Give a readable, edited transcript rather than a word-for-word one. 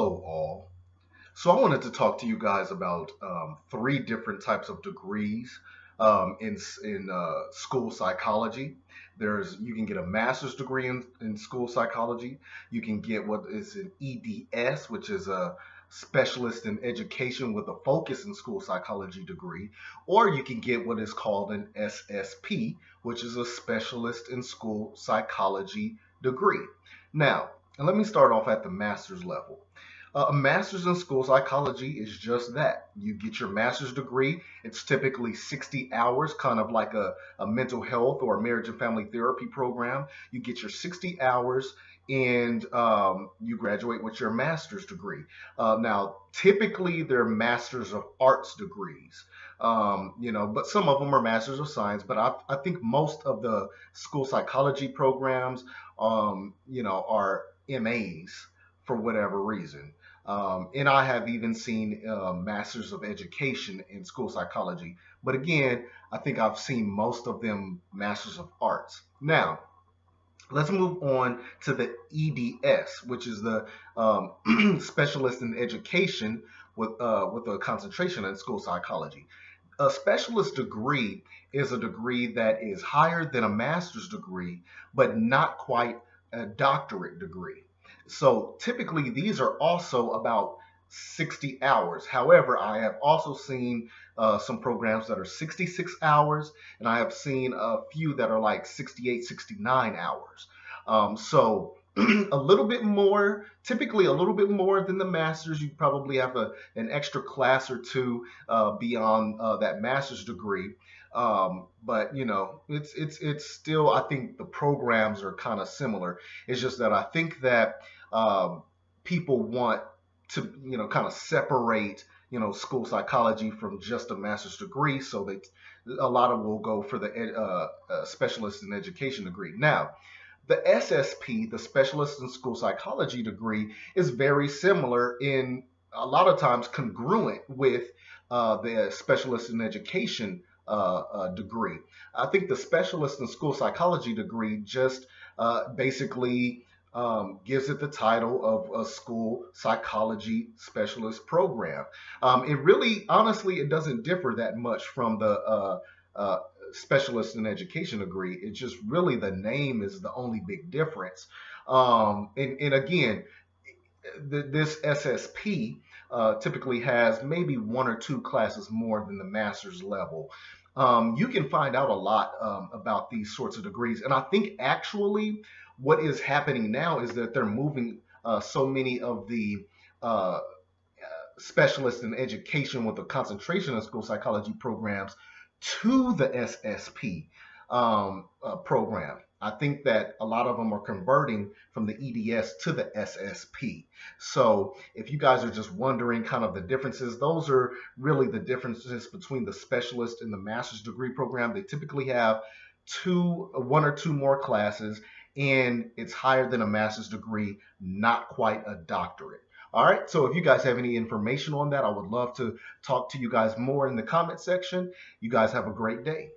Hello, all. So I wanted to talk to you guys about three different types of degrees in school psychology. You can get a master's degree in school psychology. You can get what is an EDS, which is a specialist in education with a focus in school psychology degree, or you can get what is called an SSP, which is a specialist in school psychology degree. Now, let me start off at the master's level. A master's in school psychology is just that. You get your master's degree. It's typically 60 hours, kind of like a mental health or a marriage and family therapy program. You get your 60 hours and you graduate with your master's degree. Now, typically they're masters of arts degrees, but some of them are masters of science. But I think most of the school psychology programs, are MAs for whatever reason. And I have even seen masters of education in school psychology. But again, I think I've seen most of them masters of arts. Now, let's move on to the EDS, which is the specialist in education with a concentration in school psychology. A specialist degree is a degree that is higher than a master's degree, but not quite a doctorate degree. So typically these are also about 60 hours. However, I have also seen some programs that are 66 hours, and I have seen a few that are like 68, 69 hours. So a little bit more, typically a little bit more than the master's. You probably have an extra class or two beyond that master's degree. But it's still, I think the programs are kind of similar. It's just that I think that people want to, kind of separate, school psychology from just a master's degree. So a lot of will go for the specialist in education degree. Now, the SSP, the specialist in school psychology degree, is very similar in a lot of times congruent with the specialist in education degree. I think the specialist in school psychology degree just basically gives it the title of a school psychology specialist program. It really, honestly, it doesn't differ that much from the specialist in education degree. It's just really the name is the only big difference. And again, this SSP typically has maybe one or two classes more than the master's level. You can find out a lot about these sorts of degrees. And I think actually what is happening now is that they're moving so many of the specialists in education with a concentration in school psychology programs to the SSP program. I think that a lot of them are converting from the EDS to the SSP. So if you guys are just wondering kind of the differences, those are really the differences between the specialist and the master's degree program. They typically have one or two more classes, and it's higher than a master's degree, not quite a doctorate. All right, so if you guys have any information on that, I would love to talk to you guys more in the comment section. You guys have a great day.